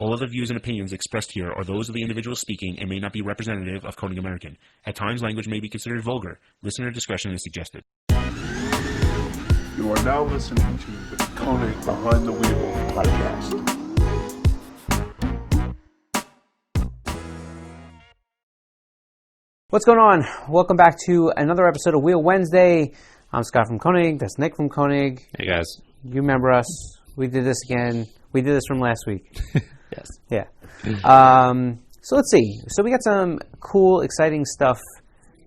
All other views and opinions expressed here are those of the individual speaking and may not be representative of KONIG American. At times, language may be considered vulgar. Listener discretion is suggested. You are now listening to the KONIG Behind the Wheel podcast. What's going on? Welcome back to another episode of Wheel Wednesday. I'm Scott from KONIG. That's Nick from KONIG. Hey, guys. You remember us. We did this again. We did this from last week. Yes. Yeah. So let's see. So we got some cool, exciting stuff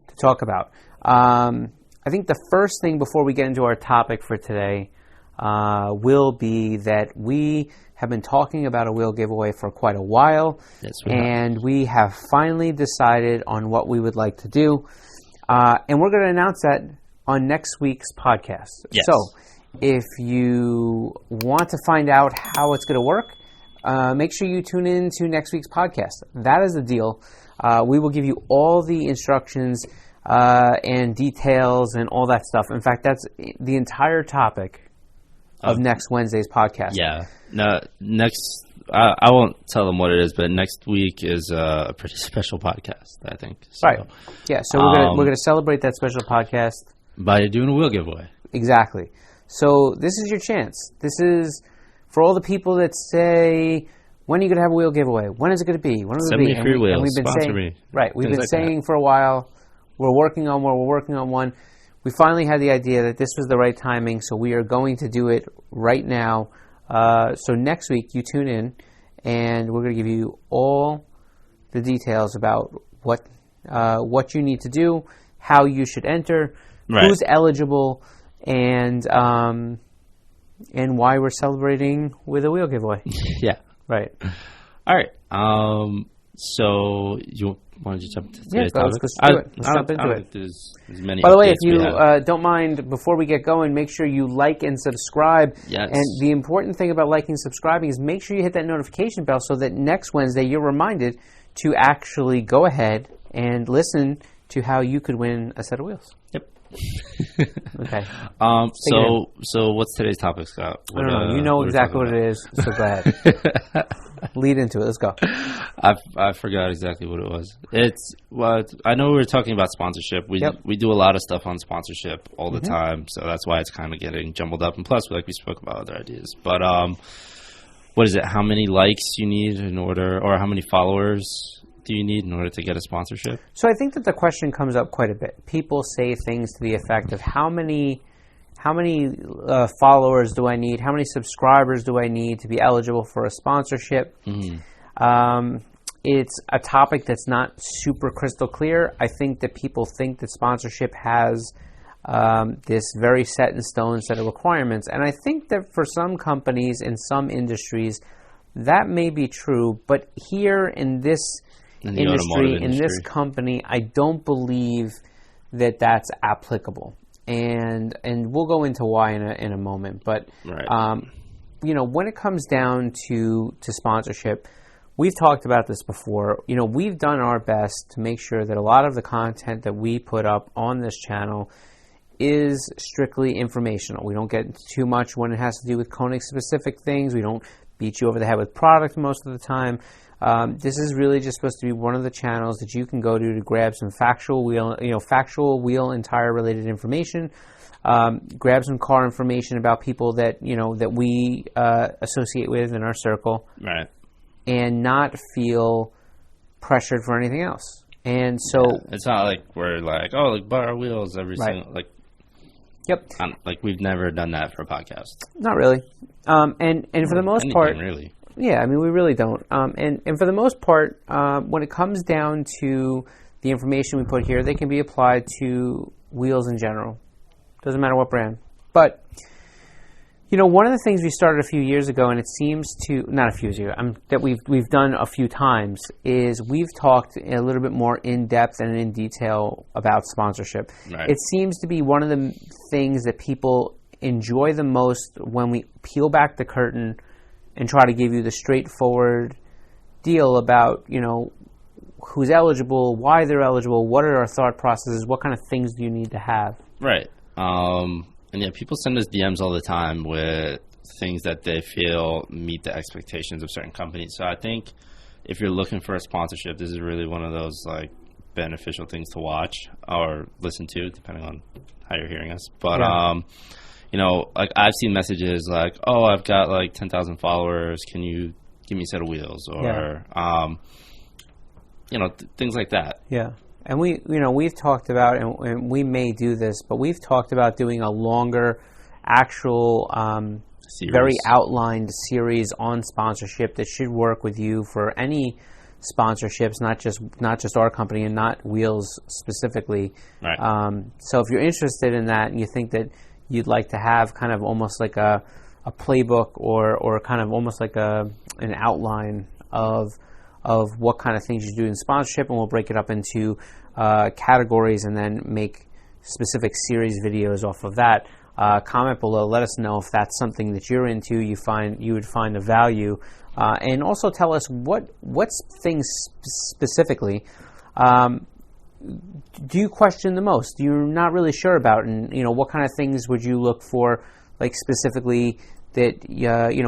to talk about. I think the first thing before we get into our topic for today will be that we have been talking about a wheel giveaway for quite a while. Yes, we have finally decided on what we would like to do. And we're going to announce that on next week's podcast. Yes. So if you want to find out how it's going to work, make sure you tune in to next week's podcast. That is the deal. We will give you all the instructions and details and all that stuff. In fact, that's the entire topic of next Wednesday's podcast. Yeah. No, I won't tell them what it is, but next week is a pretty special podcast, I think. So, right. Yeah, so we're gonna celebrate that special podcast by doing a wheel giveaway. Exactly. So this is your chance. This is for all the people that say, when are you going to have a wheel giveaway? When is it going to be? When is it Send going to be? me free wheels. And we've been Sponsor saying, me. right, we've Things been like saying that. for a while, we're working on one. We finally had the idea that this was the right timing, so we are going to do it right now. So next week, you tune in, and we're going to give you all the details about what you need to do, how you should enter, Right. who's eligible, and why we're celebrating with a wheel giveaway. Yeah. Right. All right. So you want to jump to today's topic? Let's do it. Let's jump into I don't it. think there's as many. By the way, if updates we you have. don't mind, before we get going, make sure you like and subscribe. Yes. And the important thing about liking and subscribing is make sure you hit that notification bell so that next Wednesday you're reminded to actually go ahead and listen to how you could win a set of wheels. Yep. Okay. So what's today's topic, Scott? I don't know. You know exactly what it is, so go ahead. Lead into it. Let's go. I forgot exactly what it was. I know we were talking about sponsorship. We do a lot of stuff on sponsorship all the time, so that's why it's kind of getting jumbled up. And plus, we spoke about other ideas. But what is it? How many likes you need in order, or how many followers do you need in order to get a sponsorship? So I think that the question comes up quite a bit. People say things to the effect of how many followers do I need? How many subscribers do I need to be eligible for a sponsorship? Mm-hmm. It's a topic that's not super crystal clear. I think that people think that sponsorship has this very set in stone set of requirements. And I think that for some companies in some industries, that may be true. But here in this industry, in this company, I don't believe that that's applicable. And we'll go into why in a moment. But right. When it comes down to sponsorship, we've talked about this before. We've done our best to make sure that a lot of the content that we put up on this channel is strictly informational. We don't get into too much when it has to do with KONIG specific things. We don't beat you over the head with product most of the time. This is really just supposed to be one of the channels that you can go to grab some factual wheel and tire related information, grab some car information about people that we associate with in our circle, right, and not feel pressured for anything else. And so it's not like we're like, oh, like buy our wheels every right. single Yep. We've never done that for a podcast. Not really. And for the most part, really. Yeah, I mean, we really don't. And for the most part, when it comes down to the information we put here, they can be applied to wheels in general. Doesn't matter what brand. But, one of the things we started a few years ago, and it seems to, not a few years ago, that we've done a few times, is we've talked a little bit more in depth and in detail about sponsorship. Right. It seems to be one of the things that people enjoy the most when we peel back the curtain and try to give you the straightforward deal about, who's eligible, why they're eligible, what are our thought processes, what kind of things do you need to have. Right. And yeah, people send us DMs all the time with things that they feel meet the expectations of certain companies. So I think if you're looking for a sponsorship, this is really one of those like beneficial things to watch or listen to, depending on how you're hearing us. But you know, like I've seen messages like, "Oh, I've got like 10,000 followers. Can you give me a set of wheels?" Or you know, things like that. Yeah. And we've talked about, and we may do this, but we've talked about doing a longer, actual, very outlined series on sponsorship that should work with you for any sponsorships, not just our company and not Wheels specifically. Right. So if you're interested in that and you think that you'd like to have kind of almost like a playbook or kind of almost like an outline of what kind of things you do in sponsorship, and we'll break it up into categories and then make specific series videos off of that. Comment below, let us know if that's something that you're into, you would find a value, and also tell us what things specifically do you question the most, you're not really sure about, and what kind of things would you look for, like specifically that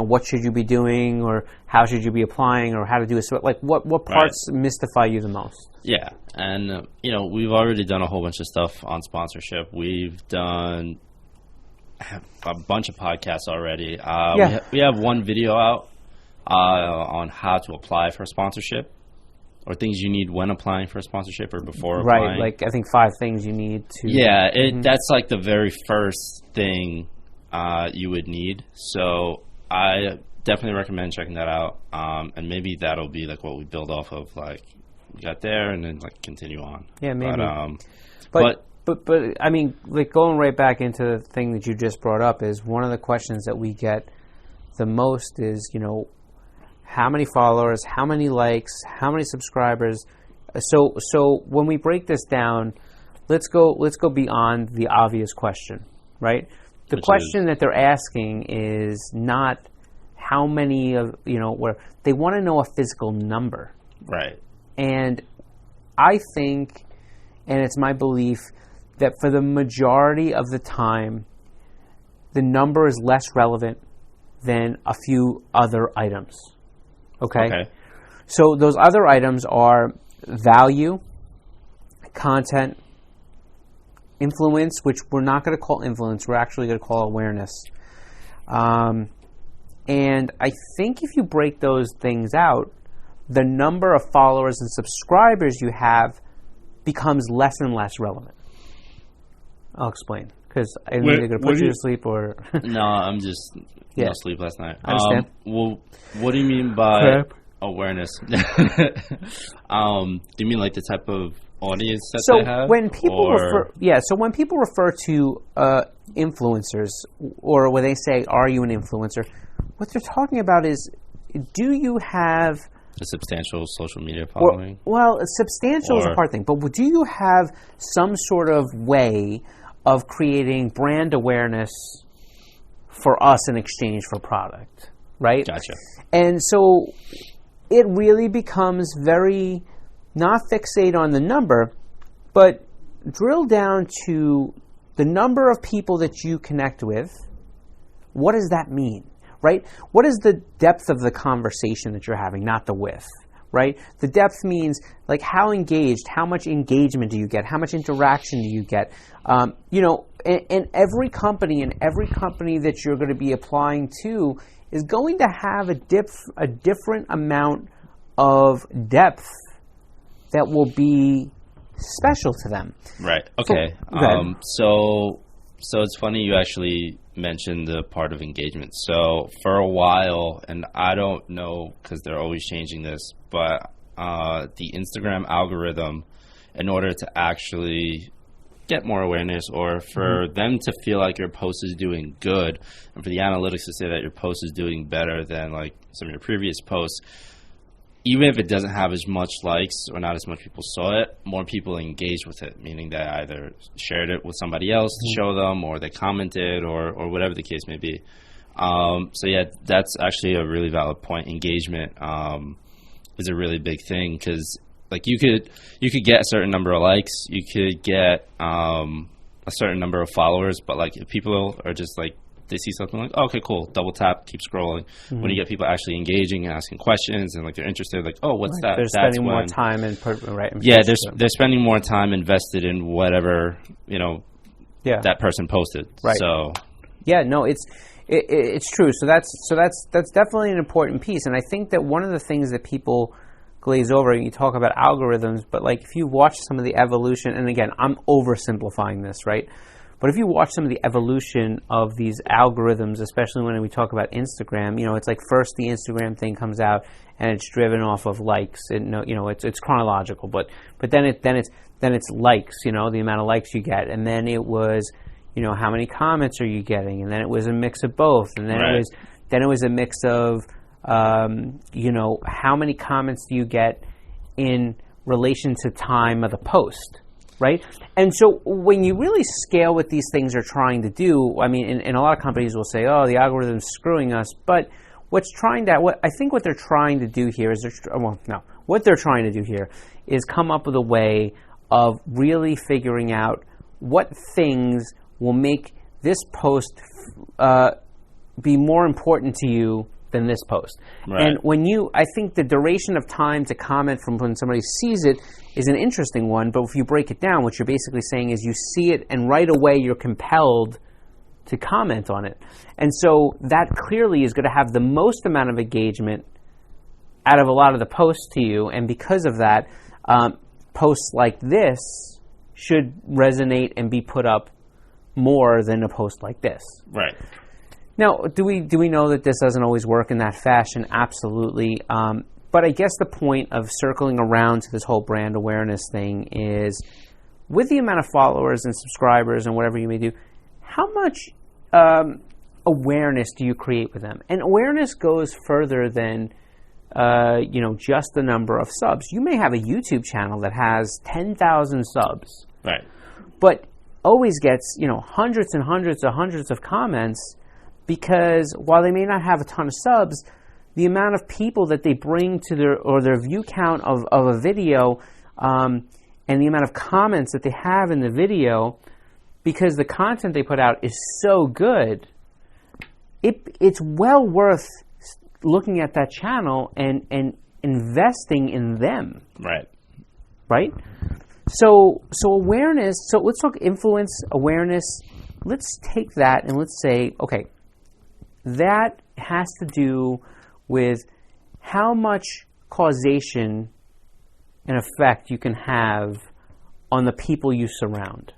what should you be doing, or how should you be applying, or how to do it. So like what parts mystify you the most? Yeah, and we've already done a whole bunch of stuff on sponsorship. We've done a bunch of podcasts already. We have one video out on how to apply for a sponsorship, or things you need when applying for a sponsorship or before applying. Right, like I think 5 things you need to. Yeah, that's like the very first thing you would need. So I definitely recommend checking that out, and maybe that'll be like what we build off of, like we got there and then like continue on. Yeah, maybe. But I mean, like going right back into the thing that you just brought up, is one of the questions that we get the most is, how many followers, how many likes, how many subscribers. So when we break this down, let's go beyond the obvious question, right? The question that they're asking is not how many of, where they want to know a physical number. Right. And I think, and it's my belief, that for the majority of the time, the number is less relevant than a few other items. Okay? So those other items are value, content, influence, which we're not going to call influence, we're actually going to call awareness. And I think if you break those things out, the number of followers and subscribers you have becomes less and less relevant. I'll explain, because I'm either going to put you to sleep or... No, I'm just no sleep last night. I understand. Well, what do you mean by awareness? Do you mean like the type of audience that they have? When people when people refer to influencers, or when they say, "Are you an influencer?" what they're talking about is, do you have a substantial social media following? Substantial is a part thing, but do you have some sort of way of creating brand awareness for us in exchange for product, right? Gotcha. And so it really becomes very, not fixate on the number, but drill down to the number of people that you connect with. What does that mean, right? What is the depth of the conversation that you're having, not the width, right? The depth means like how engaged, how much engagement do you get, how much interaction do you get? And every company that you're going to be applying to is going to have a different amount of depth that will be special to them. Right. Okay. So it's funny you actually mentioned the part of engagement. So for a while, and I don't know because they're always changing this, but the Instagram algorithm, in order to actually get more awareness, or for them to feel like your post is doing good, and for the analytics to say that your post is doing better than like some of your previous posts, even if it doesn't have as much likes or not as much people saw it, more people engaged with it, meaning they either shared it with somebody else to show them, or they commented, or whatever the case may be. So yeah, that's actually a really valid point. Engagement is a really big thing, because like you could get a certain number of likes, you could get a certain number of followers, but like if people are just like they see something like, oh, okay, cool, double tap, keep scrolling. When you get people actually engaging and asking questions and like they're interested, like, oh, what's that? They're That's spending when, more time and they're spending more time invested in whatever that person posted. Right. So yeah, no, it's true. So that's definitely an important piece, and I think that one of the things that people glaze over, and you talk about algorithms, but like if you watch some of the evolution, and again, I'm oversimplifying this, right? But if you watch some of the evolution of these algorithms, especially when we talk about Instagram, it's like first the Instagram thing comes out and it's driven off of likes, and it's chronological, but then it's likes, the amount of likes you get, and then it was, how many comments are you getting, and then it was a mix of both, and then it was a mix of how many comments do you get in relation to time of the post, right? And so when you really scale what these things are trying to do, I mean, and a lot of companies will say, oh, the algorithm's screwing us, but what I think what they're trying to do here is, what they're trying to do here is come up with a way of really figuring out what things will make this post be more important to you than this post. Right. And I think the duration of time to comment from when somebody sees it is an interesting one, but if you break it down, what you're basically saying is you see it and right away you're compelled to comment on it. And so that clearly is going to have the most amount of engagement out of a lot of the posts to you, and because of that, posts like this should resonate and be put up more than a post like this. Right. Now, do we know that this doesn't always work in that fashion? Absolutely. But I guess the point of circling around to this whole brand awareness thing is, with the amount of followers and subscribers and whatever you may do, how much awareness do you create with them? And awareness goes further than just the number of subs. You may have a YouTube channel that has 10,000 subs, right? But always gets hundreds and hundreds and hundreds of comments. Because while they may not have a ton of subs, the amount of people that they bring to their view count of a video, and the amount of comments that they have in the video, because the content they put out is so good, it's well worth looking at that channel and investing in them. Right. Right? So awareness, so let's talk influence, awareness. Let's take that and let's say, okay, that has to do with how much causation and effect you can have on the people you surround,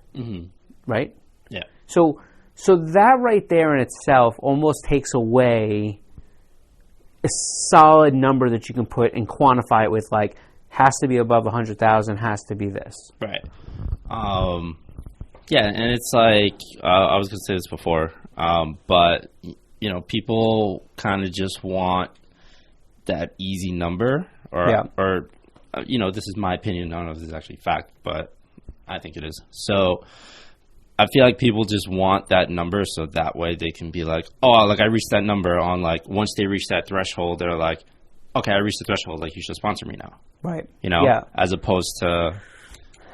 right? Yeah. So that right there in itself almost takes away a solid number that you can put and quantify it with, like, has to be above 100,000, has to be this. Right. Yeah, and it's like, I was going to say this before, but people kind of just want that easy number, or this is my opinion. I don't know if this is actually fact, but I think it is. So I feel like people just want that number, so that way they can be like, oh, like I reached that number on, like, once they reach that threshold, they're like, okay, I reached the threshold, like you should sponsor me now. Right. As opposed to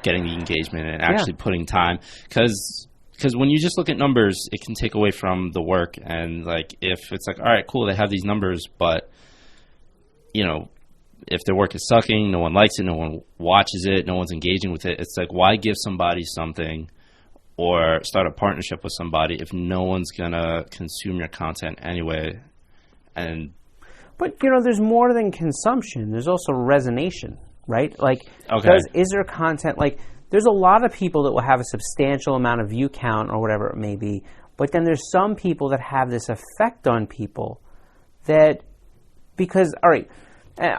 getting the engagement and actually putting time, because when you just look at numbers, it can take away from the work. And like, if it's like, all right, cool, they have these numbers, but if their work is sucking, no one likes it, no one watches it, no one's engaging with it, it's like, why give somebody something or start a partnership with somebody if no one's gonna consume your content anyway? But there's more than consumption. There's also resonation, right? Like, is there content, like, there's a lot of people that will have a substantial amount of view count or whatever it may be, but then there's some people that have this effect on people that, because, all right,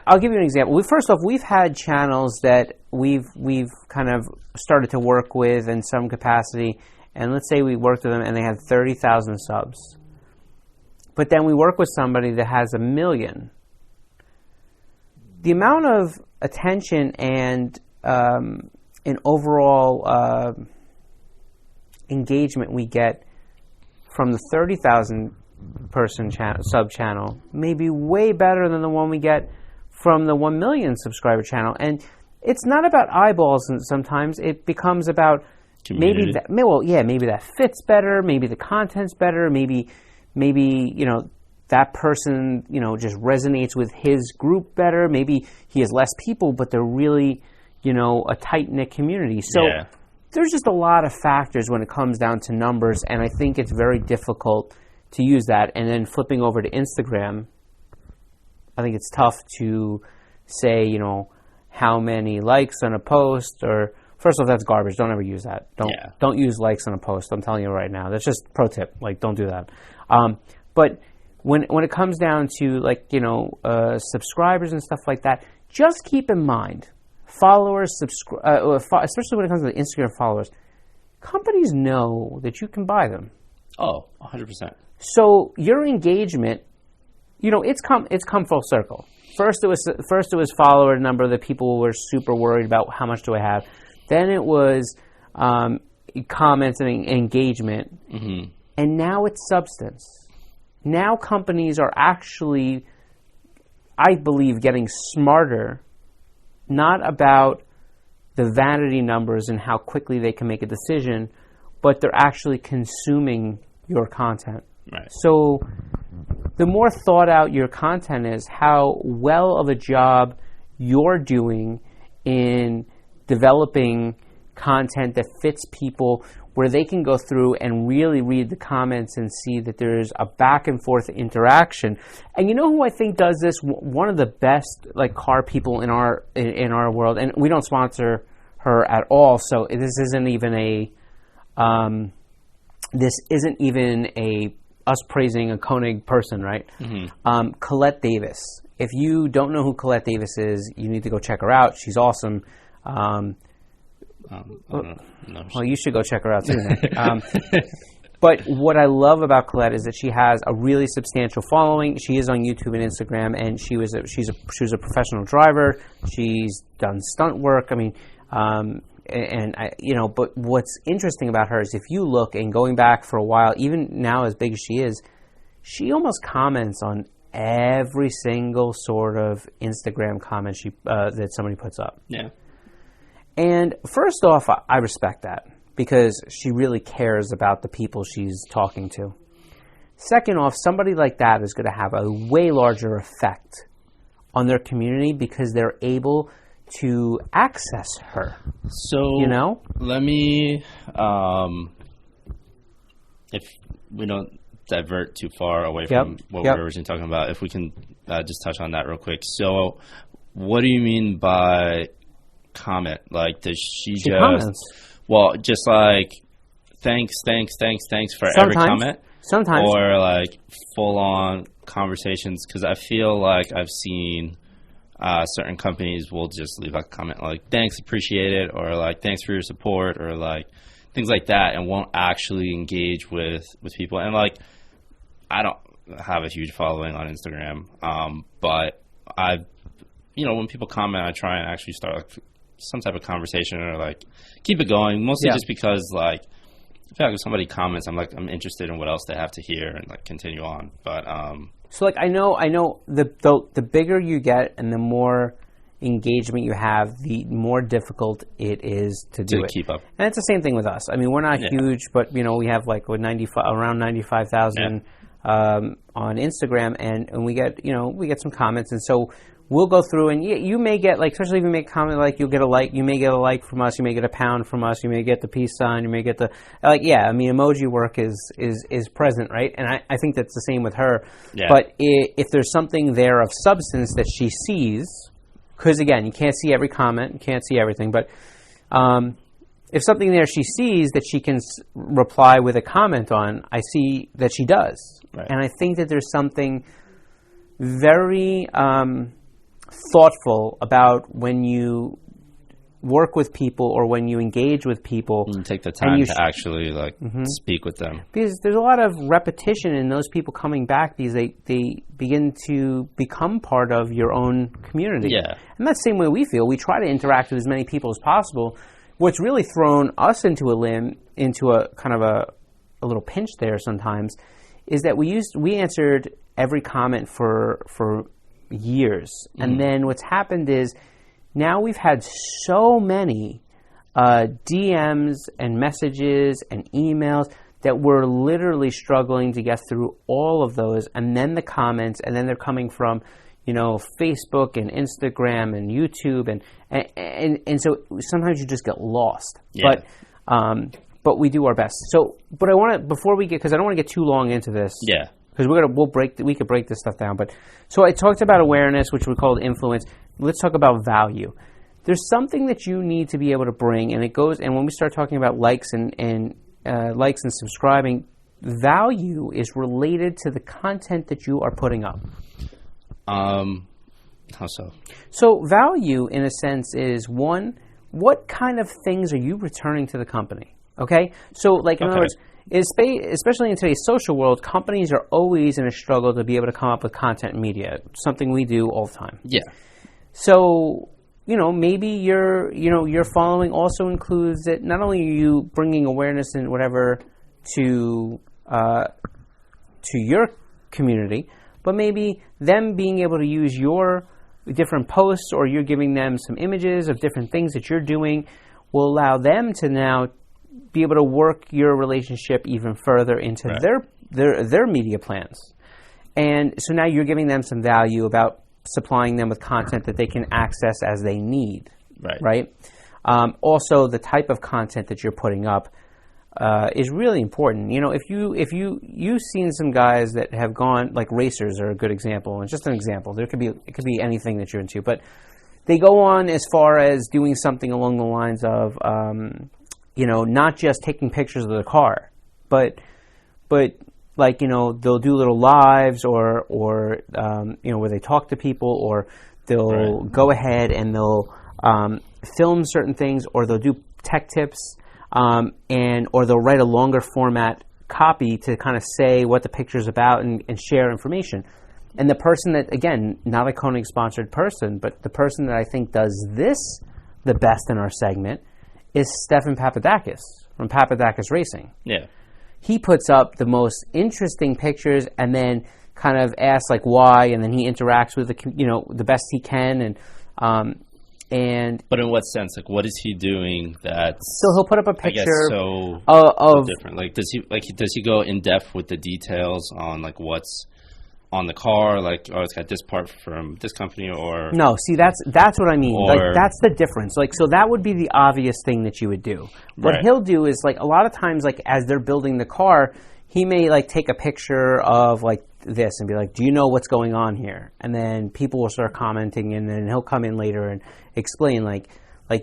I'll give you an example. First off, we've had channels that we've kind of started to work with in some capacity, and let's say we worked with them and they had 30,000 subs. But then we work with somebody that has 1 million. The amount of attention and overall engagement we get from the 30,000 person sub channel may be way better than the one we get from the 1 million subscriber channel. And it's not about eyeballs, and sometimes it becomes about community. Maybe that fits better. Maybe the content's better. Maybe that person just resonates with his group better. Maybe he has less people, but they're really a tight knit community. So there's just a lot of factors when it comes down to numbers, and I think it's very difficult to use that. And then flipping over to Instagram, I think it's tough to say how many likes on a post, or first off, that's garbage. Don't ever use that. Don't use likes on a post. I'm telling you right now. That's just pro tip. Don't do that. But when it comes down to subscribers and stuff like that, just keep in mind, followers, especially when it comes to the Instagram followers, companies know that you can buy them. Oh, 100%. So your engagement, it's come full circle. First it was follower number that people were super worried about. How much do I have? Then it was comments and engagement, and now it's substance. Now companies are actually, I believe, getting smarter, not about the vanity numbers and how quickly they can make a decision, but they're actually consuming your content. Right. So the more thought out your content is, how well of a job you're doing in developing content that fits people, where they can go through and really read the comments and see that there's a back and forth interaction. And you know who I think does this? One of the best car people in our world, and we don't sponsor her at all, so this isn't even us praising a KONIG person, right? Colette Davis. If you don't know who Colette Davis is, you need to go check her out. She's awesome. Well, you should go check her out too. But what I love about Colette is that she has a really substantial following. She is on YouTube and Instagram, and she was a professional driver. She's done stunt work. I mean, but what's interesting about her is, if you look, and going back for a while, even now as big as she is, she almost comments on every single sort of Instagram comment that somebody puts up. Yeah. And first off, I respect that, because she really cares about the people she's talking to. Second off, somebody like that is going to have a way larger effect on their community, because they're able to access her. So, let me, if we don't divert too far away from what we were originally talking about, if we can just touch on that real quick. So, what do you mean by comment? Does she just comments. Well, just thanks for every comment? Sometimes. Or full on conversations? Because I feel like I've seen certain companies will just leave a comment thanks, appreciate it, or thanks for your support, or things like that, and won't actually engage with people. And I don't have a huge following on Instagram, but I've when people comment, I try and actually start some type of conversation, or keep it going, mostly just because I feel if somebody comments, I'm interested in what else they have to hear, and continue on. But so I know the bigger you get and the more engagement you have, the more difficult it is to keep up. And it's the same thing with us. I mean, we're not huge, but we have around 95,000 on Instagram, and we get some comments, and so we'll go through, and you may get especially if you make a comment, you'll get a like. You may get a like from us. You may get a pound from us. You may get the peace sign. You may get the emoji work is present, right? And I think that's the same with her. Yeah. But if there's something there of substance that she sees, because again, you can't see every comment, you can't see everything, but if something there she sees that she can reply with a comment on, I see that she does, right. And I think that there's something very thoughtful about when you work with people, or when you engage with people, and take the time to actually speak with them, because there's a lot of repetition in those people coming back, because they begin to become part of your own community. And that's the same way we feel. We try to interact with as many people as possible. What's really thrown us into a kind of a little pinch there sometimes, is that we answered every comment for years. And then what's happened is, now we've had so many DMs and messages and emails that we're literally struggling to get through all of those, and then the comments, and then they're coming from, Facebook and Instagram and YouTube, and so sometimes you just get lost. Yeah. But we do our best. So, but I want to, before we get, because I don't want to get too long into this. Yeah. Because we could break this stuff down. But so I talked about awareness, which we call influence. Let's talk about value. There's something that you need to be able to bring, and it goes. And when we start talking about likes and subscribing, value is related to the content that you are putting up. How so? So value, in a sense, is one, what kind of things are you returning to the company? Okay? So, like, in other words, especially in today's social world, companies are always in a struggle to be able to come up with content and media, something we do all the time. Yeah. So, maybe your following also includes that not only are you bringing awareness and whatever to your community, but maybe them being able to use your different posts, or you're giving them some images of different things that you're doing, will allow them to now be able to work your relationship even further into their media plans. And so now you're giving them some value about supplying them with content that they can access as they need. Right? Also, the type of content that you're putting up is really important. If you've seen some guys that have gone, like racers are a good example, and just an example. It could be anything that you're into, but they go on as far as doing something along the lines of not just taking pictures of the car, but like, they'll do little lives or where they talk to people, or they'll go ahead and they'll film certain things, or they'll do tech tips, or they'll write a longer format copy to kind of say what the picture's about and share information. And the person that, again, not a KONIG sponsored person, but the person that I think does this the best in our segment is Stefan Papadakis from Papadakis Racing. Yeah. He puts up the most interesting pictures and then kind of asks like why, and then he interacts with the best he can, but in what sense? Like, what is he doing that's... So he'll put up a picture, so different. Like, does he go in depth with the details on like what's on the car, like, oh, it's got this part from this company, or... No, see, that's what I mean. Like, that's the difference. Like, so that would be the obvious thing that you would do. What he'll do is, like, a lot of times, like, as they're building the car, he may, like, take a picture of, like, this and be like, do you know what's going on here? And then people will start commenting, and then he'll come in later and explain, like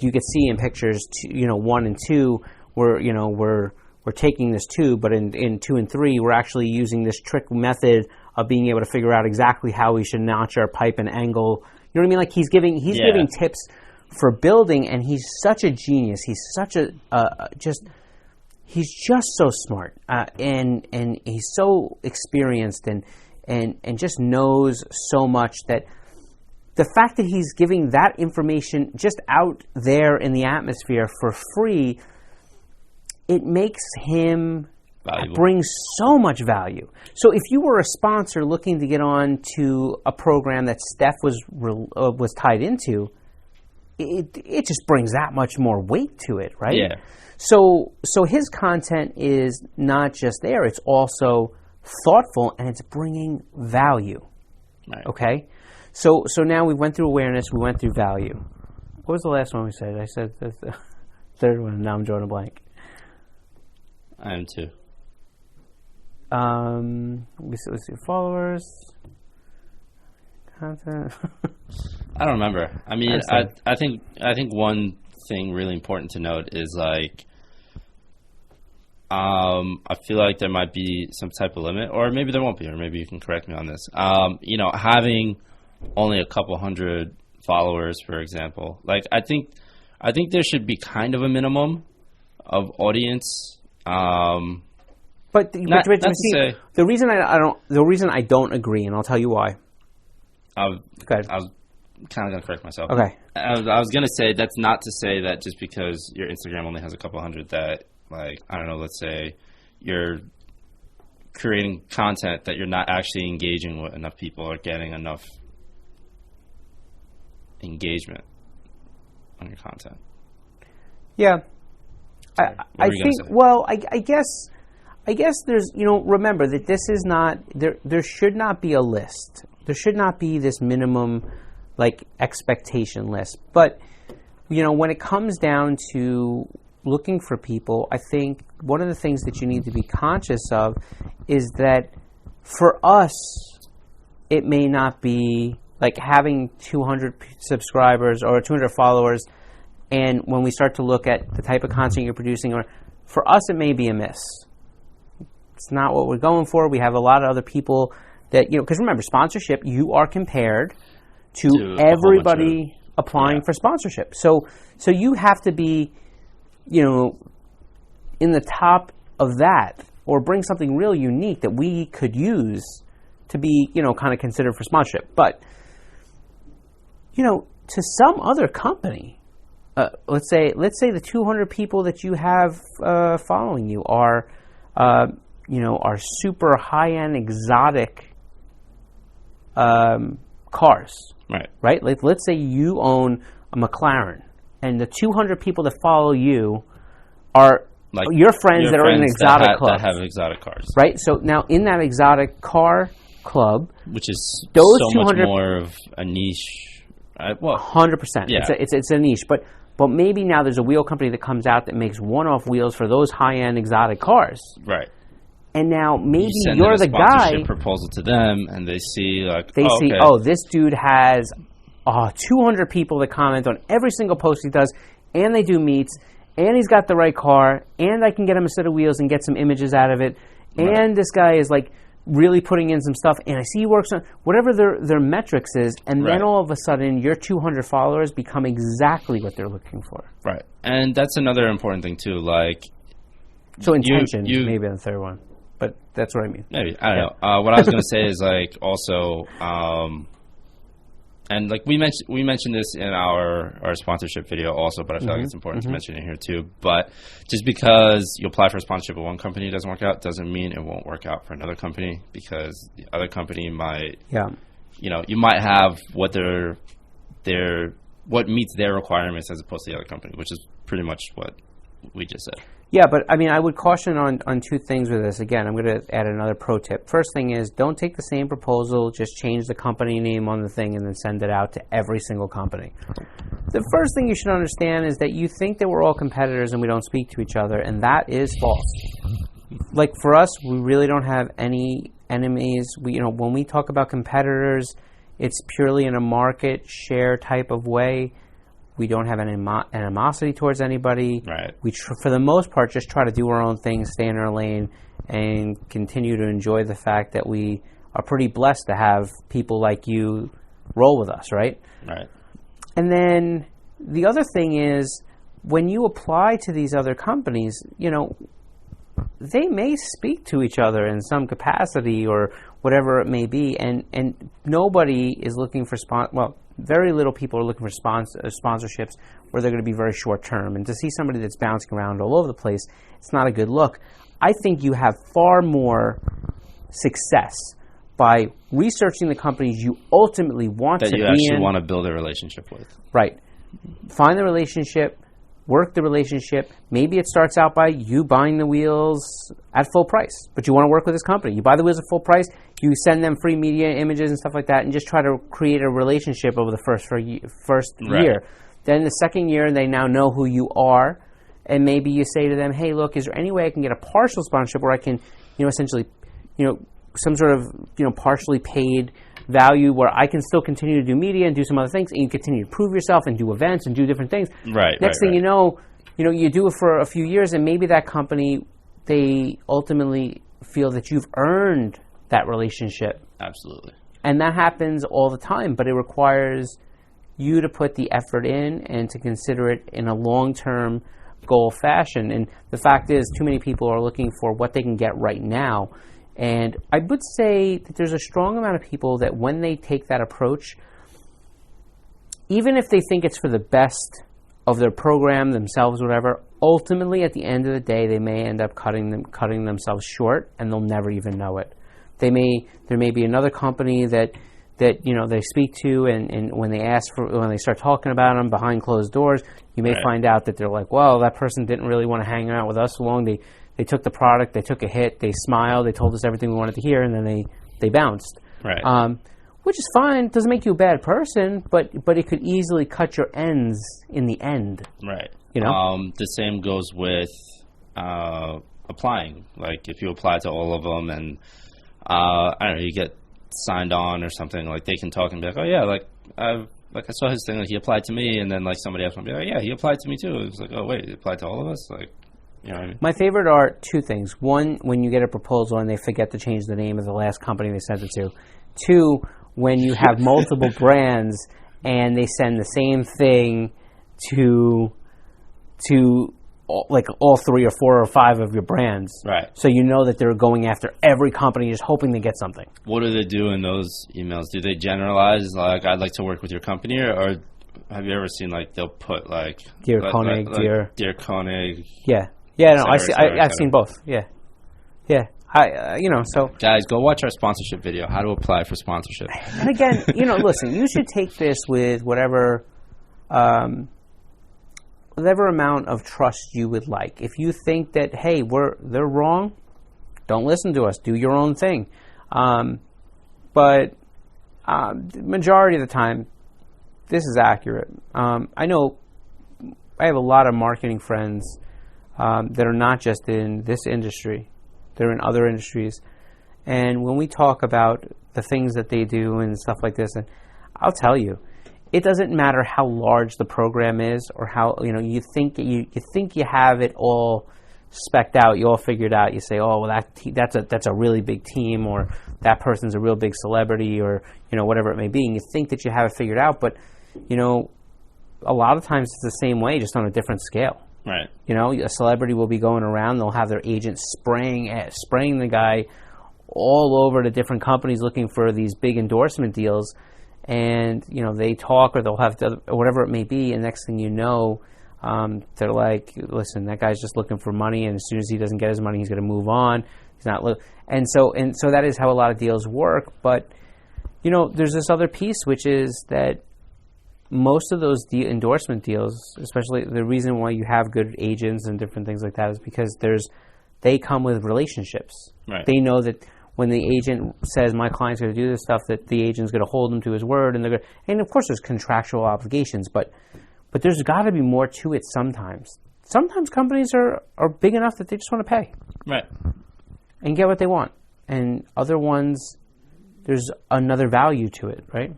you could see in pictures, 1 and 2, we're taking this tube, but in 2 and 3, we're actually using this trick method of being able to figure out exactly how we should notch our pipe and angle. You know what I mean? Like, he's giving tips for building, and he's such a genius. He's such he's just so smart, and he's so experienced, and just knows so much that the fact that he's giving that information just out there in the atmosphere for free, it makes him valuable. Brings so much value. So if you were a sponsor looking to get on to a program that Steph was tied into, it just brings that much more weight to it, right? Yeah. So his content is not just there; it's also thoughtful, and it's bringing value. Right. Okay. So now we went through awareness, we went through value. What was the last one we said? I said the third one, and now I'm drawing a blank. I am too. Let's see, followers, content. I don't remember. I mean, I think one thing really important to note is like, I feel like there might be some type of limit, or maybe there won't be, or maybe you can correct me on this. Having only a couple hundred followers, for example, like I think there should be kind of a minimum of audience. But the reason I don't agree, and I'll tell you why. I was kind of going to correct myself. Okay. I was going to say that's not to say that just because your Instagram only has a couple hundred that, like, I don't know, let's say you're creating content that you're not actually engaging with enough people or getting enough engagement on your content. Yeah. I were you think, gonna say? well, I guess there's, remember that this is not, there should not be a list. There should not be this minimum, expectation list. But, when it comes down to looking for people, I think one of the things that you need to be conscious of is that for us, it may not be like having 200 subscribers or 200 followers, and when we start to look at the type of content you're producing, or for us, it may be a miss. It's not what we're going for. We have a lot of other people that, because remember, sponsorship, you are compared to everybody applying for sponsorship. So you have to be, in the top of that, or bring something real unique that we could use to be, kind of considered for sponsorship. But, to some other company, let's say the 200 people that you have following you are super high-end exotic cars. Right? Let's say you own a McLaren, and the 200 people that follow you are your friends that are in an exotic club. That have exotic cars. Right? So now in that exotic car club, which is those so 200 much more of a niche. 100%. Yeah. It's a niche. But maybe now there's a wheel company that comes out that makes one-off wheels for those high-end exotic cars. Right. And now maybe you're the guy. Proposal to them, and they see this dude has 200 people that comment on every single post he does, and they do meets, and he's got the right car, and I can get him a set of wheels and get some images out of it, and this guy is really putting in some stuff, and I see he works on whatever their metrics is, and then all of a sudden your 200 followers become exactly what they're looking for. Right, and that's another important thing too. So intention, maybe on the third one, but that's what I mean. Maybe I don't know. What I was going to say is also, and we mentioned this in our sponsorship video also, but I feel like it's important to mention it here too. But just because you apply for a sponsorship at one company doesn't work out, doesn't mean it won't work out for another company, because the other company might, you might have what what meets their requirements as opposed to the other company, which is pretty much what we just said. Yeah, but I mean, I would caution on two things with this. Again, I'm going to add another pro tip. First thing is, don't take the same proposal, just change the company name on the thing and then send it out to every single company. The first thing you should understand is that you think that we're all competitors and we don't speak to each other, and that is false. For us, we really don't have any enemies. When we talk about competitors, it's purely in a market share type of way. We don't have any animosity towards anybody. Right. We, for the most part, just try to do our own thing, stay in our lane, and continue to enjoy the fact that we are pretty blessed to have people like you roll with us, right? Right. And then the other thing is, when you apply to these other companies, they may speak to each other in some capacity or whatever it may be, and nobody is looking for very little people are looking for sponsorships where they're going to be very short term. And to see somebody that's bouncing around all over the place, it's not a good look. I think you have far more success by researching the companies you ultimately want to be in. That you actually want to build a relationship with. Right. Find the relationship, work the relationship. Maybe it starts out by you buying the wheels at full price, but you want to work with this company. You buy the wheels at full price, you send them free media images and stuff like that, and just try to create a relationship over the first year. Then the second year, they now know who you are, and maybe you say to them, hey, look, is there any way I can get a partial sponsorship where I can, essentially, some sort of, partially paid value where I can still continue to do media and do some other things, and you continue to prove yourself and do events and do different things. Next thing you know, you do it for a few years, and maybe that company, they ultimately feel that you've earned that relationship. Absolutely. And that happens all the time, but it requires you to put the effort in and to consider it in a long-term goal fashion. And the fact is, too many people are looking for what they can get right now. And I would say that there's a strong amount of people that when they take that approach, even if they think it's for the best of their program, themselves, whatever, ultimately at the end of the day, they may end up cutting themselves short, and they'll never even know it. There may be another company that that they speak to, and when they start talking about them behind closed doors, you may find out that they're like, well, that person didn't really want to hang out with us so long. They took the product, they took a hit, they smiled, they told us everything we wanted to hear, and then they bounced. Right. Which is fine. It doesn't make you a bad person, but it could easily cut your ends in the end. Right. The same goes with applying. Like if you apply to all of them and I don't know, you get signed on or something, like they can talk and be like, oh yeah, I saw his thing, like he applied to me, and then like somebody else will be like, yeah, he applied to me too. It's like, oh wait, he applied to all of us? Like, you know what I mean? My favorite are two things. One, when you get a proposal and they forget to change the name of the last company they sent it to. Two, when you have multiple brands and they send the same thing to like all 3 or 4 or 5 of your brands. Right. So you know that they're going after every company just hoping they get something. What do they do in those emails? Do they generalize, like, I'd like to work with your company, or have you ever seen, like, they'll put, like... Dear Konig, Dear Konig. Yeah. Yeah, no, I've seen both. Yeah. Yeah. So... Guys, go watch our sponsorship video, how to apply for sponsorship. And again, listen, you should take this with whatever amount of trust you would like. If you think that, hey, they're wrong, don't listen to us. Do your own thing. But the majority of the time, this is accurate. I know I have a lot of marketing friends that are not just in this industry. They're in other industries. And when we talk about the things that they do and stuff like this, and I'll tell you, it doesn't matter how large the program is or how you think you have it all specced out, you all figured out. You say, oh well, that's a really big team, or that person's a real big celebrity, or whatever it may be, and you think that you have it figured out, but a lot of times it's the same way, just on a different scale. Right. A celebrity will be going around, they'll have their agent spraying the guy all over to different companies looking for these big endorsement deals. And they talk, or they'll have or whatever it may be, and next thing you know, they're like, listen, that guy's just looking for money, and as soon as he doesn't get his money, he's going to move on. He's not and so that is how a lot of deals work. But there's this other piece, which is that most of those endorsement deals, especially the reason why you have good agents and different things like that, is because they come with relationships. Right. They know that when the agent says my client's going to do this stuff, that the agent's going to hold him to his word, and of course there's contractual obligations, but there's got to be more to it sometimes. Sometimes companies are big enough that they just want to pay. Right. And get what they want. And other ones, there's another value to it, right?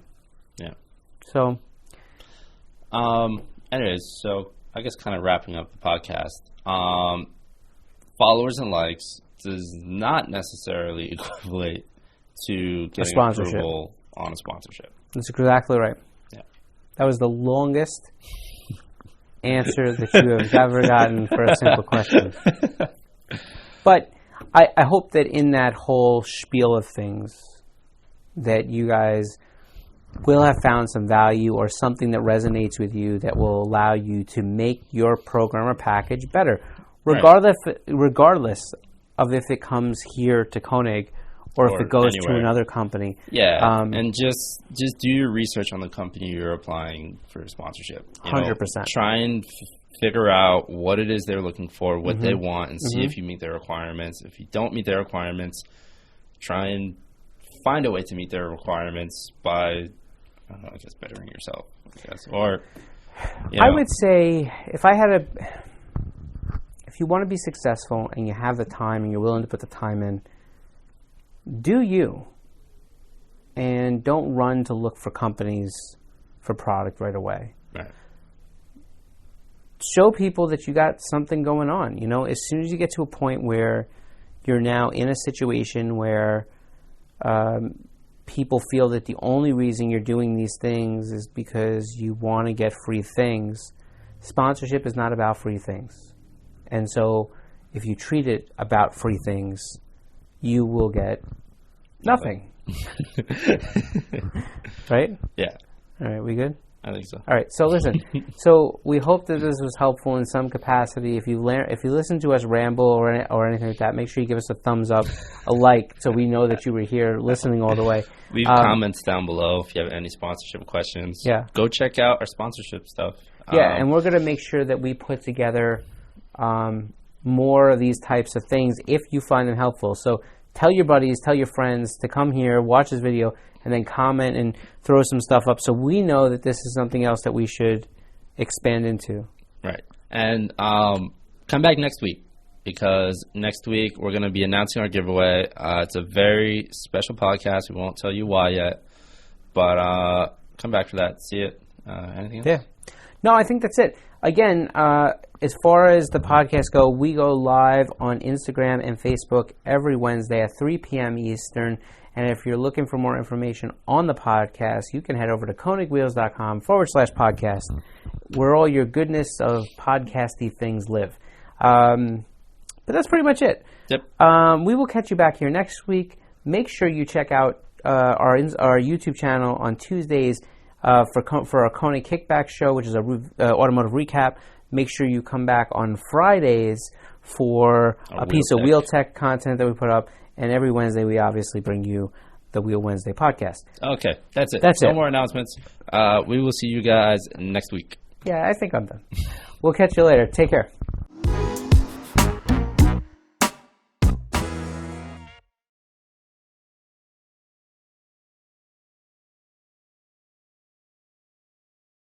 Yeah. So. Anyways, so I guess kind of wrapping up the podcast. Followers and likes does not necessarily equivalent to getting approval on a sponsorship. That's exactly right. Yeah. That was the longest answer that you have ever gotten for a simple question. But I hope that in that whole spiel of things that you guys will have found some value or something that resonates with you that will allow you to make your program or package better, regardless of if it comes here to KONIG or if it goes anywhere to another company. Yeah, and just do your research on the company you're applying for sponsorship. 100%. Try and figure out what it is they're looking for, what they want, and see if you meet their requirements. If you don't meet their requirements, try and find a way to meet their requirements by, I guess, bettering yourself, I guess. Or, I would say if you want to be successful and you have the time and you're willing to put the time in, do you. And don't run to look for companies for product right away. Right. Show people that you got something going on. As soon as you get to a point where you're now in a situation where people feel that the only reason you're doing these things is because you want to get free things, sponsorship is not about free things. And so if you treat it about free things, you will get nothing. Right? Yeah. All right, we good? I think so. All right. So listen. So we hope that this was helpful in some capacity. If you listen to us ramble or anything like that, make sure you give us a thumbs up, a like, so we know that you were here listening all the way. Leave comments down below if you have any sponsorship questions. Yeah. Go check out our sponsorship stuff. Yeah, and we're going to make sure that we put together more of these types of things if you find them helpful. So tell your buddies, tell your friends to come here, watch this video, and then comment and throw some stuff up so we know that this is something else that we should expand into. Right. And come back next week, because next week we're going to be announcing our giveaway. It's a very special podcast. We won't tell you why yet, but come back for that. See it. Anything else? Yeah. No, I think that's it. Again, as far as the podcast go, we go live on Instagram and Facebook every Wednesday at 3 p.m. Eastern. And if you're looking for more information on the podcast, you can head over to konigwheels.com/podcast, where all your goodness of podcasty things live. But that's pretty much it. Yep. We will catch you back here next week. Make sure you check out our YouTube channel on Tuesdays for our KONIG Kickback show, which is a automotive recap. Make sure you come back on Fridays for a piece of wheel tech content that we put up. And every Wednesday, we obviously bring you the Wheel Wednesday podcast. Okay, that's it. That's no it. more announcements. We will see you guys next week. Yeah, I think I'm done. We'll catch you later. Take care.